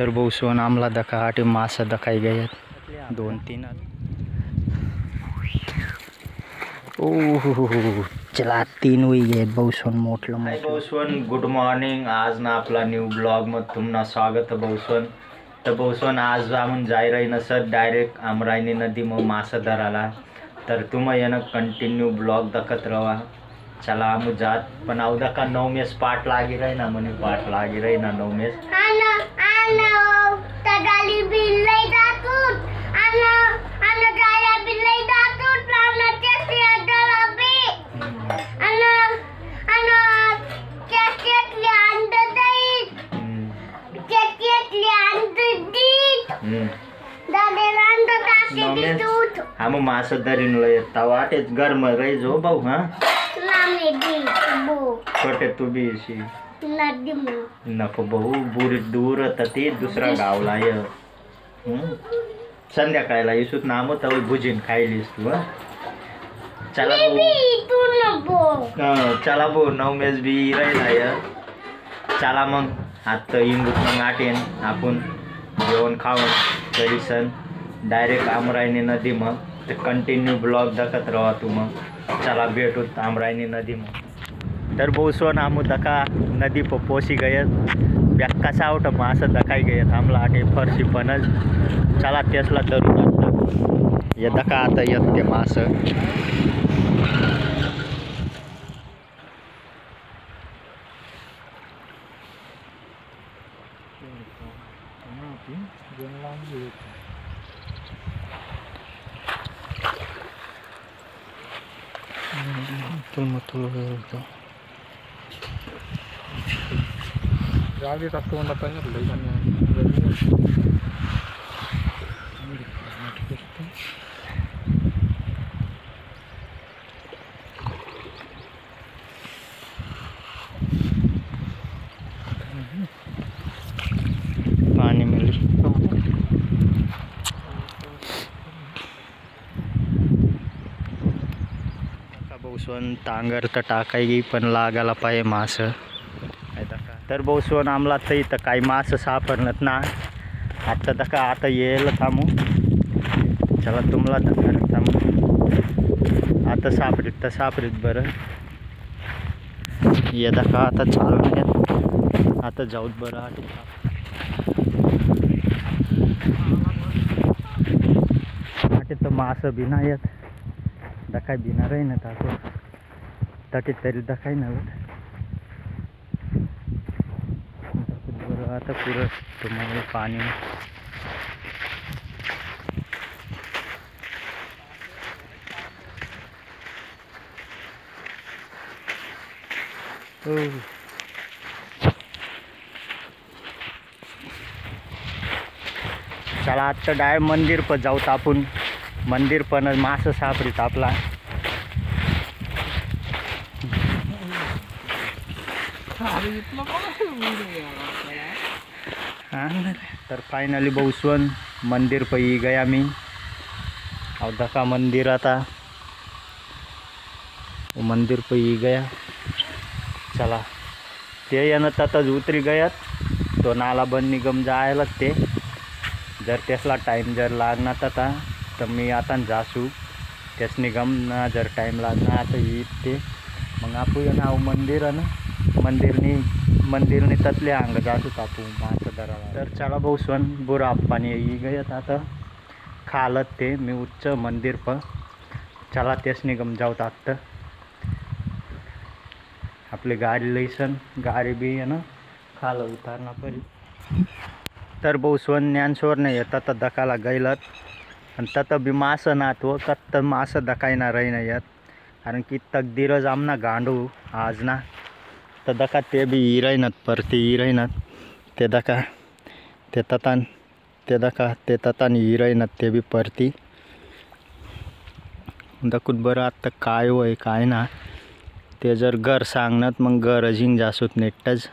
तर बहुसोन आमला दखा आटे मासा दखाई गए 2-3 ओह चला 3 हुई गए बहुसोन मोठलं हाय बहुसोन, गुड मॉर्निंग. आज ना आपला न्यू ब्लॉग मध्ये तुमना स्वागत बहुसोन. तर बहुसोन आज आम्ही जाय रही न सर डायरेक्ट अमरायनी नदी में मासा धराला. तर तुम्ही यानं कंटिन्यू ब्लॉग दखत रहा. चला आम्ही जात पण अवदा का 9 मेस पाठ लागी रही ना म्हणे पाठ लागी रही ना 9 मेस हम मासा धरीन लय वाटेच गरम रही जो भाऊ. हा छोटे तू बी अशी नको भाऊ बुरी दूर ती दुसरा गावला य संध्याकाळला येसूत ना मग तव भुजीन खायलीस तू. चला भाऊ चला भाऊ 9 मेस बी राहिला य. चला मग आता इंगूत मग आटेन आपण जेवण खाऊन तरी सण डायरेक्ट अमरायनी नदी मग ते कंटिन्यू ब्लॉग दखत रहा तू. मग चला भेटू अमरायनी नदी मग. तर बहुसोन आमू दका नदी पर पोसी गए व्याक्का सावट मासा दखाई गए आमला आटे फरशी पणच. चला तेसला धरून ये दका आता येत ते मास. गाडी टाकतो म्हणला पाणी मिळली बहुसोन तांगर तर टाकाई पण लागायला पाहिजे मास. तर बहुसोन आमला तर इथं काही मास सापडत ना आता दका आता येईल थांबू. चला तुम्हाला दका थांबू आता सापडीत बरं ये दका आता चालू नाही आता जाऊत बरं आटे. आटे तर मास बिना येत दखाय बिना रही ना ताको तटी तरी दखाय ना आता पुरं तुम्हाला पाणी चला आता डायरेक्ट मंदिर पर जाऊ आपण. मंदिर पण मास सापडीत आपला. तर फायनली बहुसोन मंदिर पर ही गया मी और दका मंदिर आता मंदिर पर ही गया. चला ते यानं ततच उतरी गयात तो नाला बंद निगम जायला ते जर त्यासला टाइम जर लागणार तता तर मी आता जासू त्यास निगम ना जर टाइम लागणार आता येत ते मग आपण नाव मंदिर ना मंदिरनी ततले अंग जासू तापू मासा धराला. तर चला बहुसोन बुरा पाणी ही गयत आता खालत ते मी उच्च मंदिर पर. चला तेच निगम जाऊत आता आपली गाडी लईसन गाडी बी आहे ना खाला उतारना परी. तर बहुसोन ज्ञानश्वर नाही येत तर दकाला गैलत आणि तत बी मास नातो कत्त मास दकायना रही नाही येत कारण की तकदीरच आमना गांडू आज ना तर दका ते बी हिरायनत परती हिरायनत ते दका ते ततान हिरायनत ते बी परती दकूत बरं आता काय होय काय ना ते जर घर सांगणार मग घर अजिंग जासूत नेटच.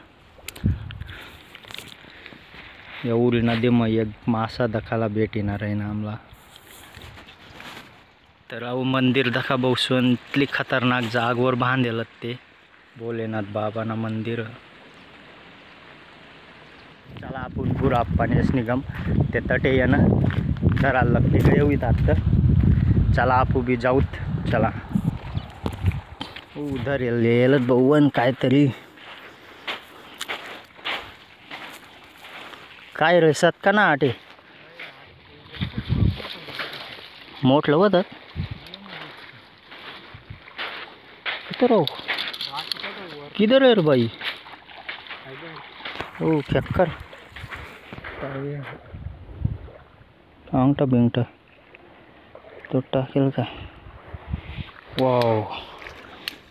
या उरी नदी मग एक मासा दखाला भेटीणार आहे ना आम्हाला. तर अहो मंदिर दखा बहुसोन इतली खतरनाक जागवर बांधलेलं ते भोलेनाथ बाबाना मंदिर. चला आपण बुरा पाण्यास निगम ते तटे ये ना धरायला लागते का येऊ इथं. चला आपू बी जाऊत. चला उधर येलच बघून काहीतरी काय रसत का ना आटे मोठलं होतं किधर है रे भाई. ओ चक्कर अंगठा बिंगठा तो टाकेल का. वाव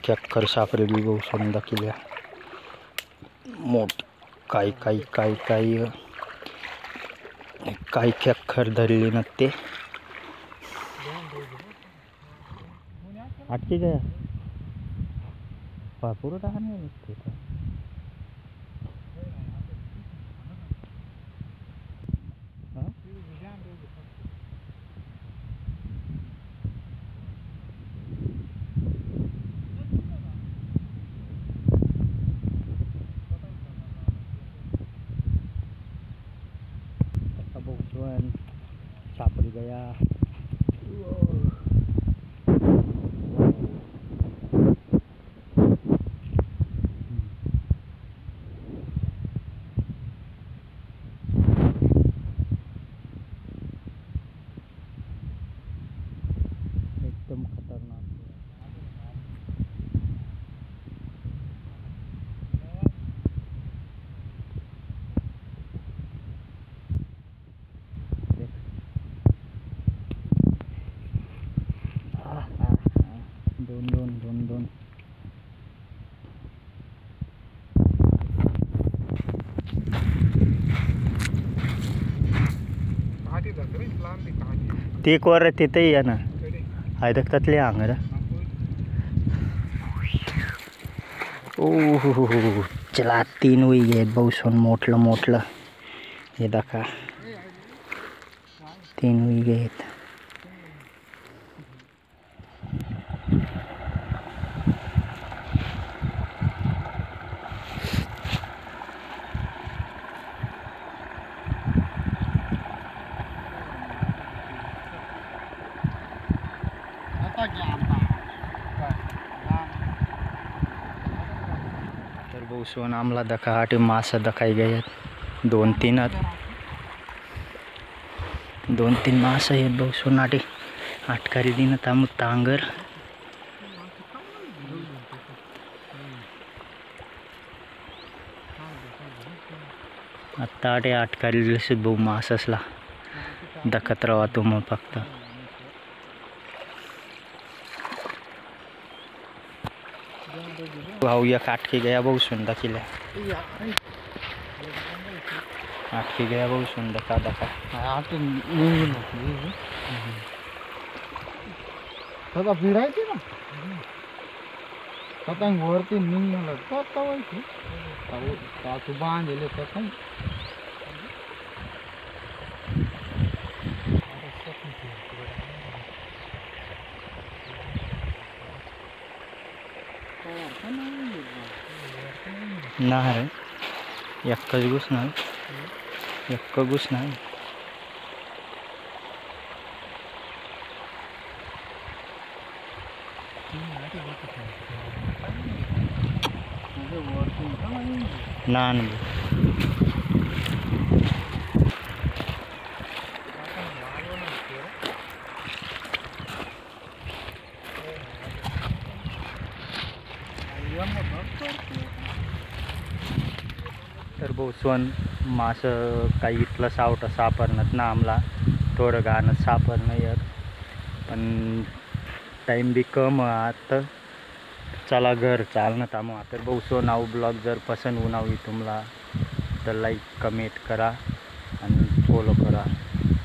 चक्कर सापडली बहु सुंदर किल्ल्या मोठ काय काय काय काय काय चक्कर धरली ना ते अटके गया पूरा टाका नहीं लगते था. Kebutuhan sapi gaya. एकदम खतरनाक. दोन ते कोर तिथे या ना हैदकतातले अंगर. ओह चला 3 हुई आहेत बहुसन मोठलं हे दाखा 3 हुई आहेत. तर बहुसन आम्हाला दखा आटे मासा दखाई गए 2-3 मासा आहेत बहुसन आटे आटकारी दिन तामु तांगर आता आटे आटकारी दिसत बहु माससला दखत राहा तुम्ही फक्त. भाऊ या काट के गया बहुत सुंदर किला काट के गया बहुत सुंदर का दखा भिडायची ना पतंग वरती निघालं तू बांधले पतंग ना रे एकच घुसणार एक्क घुसणार. ना तर बहुसन मास काही इथलं सावटं सापडणं ना आम्हाला थोडं गाणं सापडणं येत पण टाईम बी कम आता. चला घर चालणं तामो तर बहुसो नाव ब्लॉग जर पसंत होणार तुम्हाला तर लाईक कमेंट करा आणि फॉलो करा.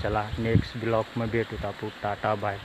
चला नेक्स्ट ब्लॉग में भेटू. Tata bye.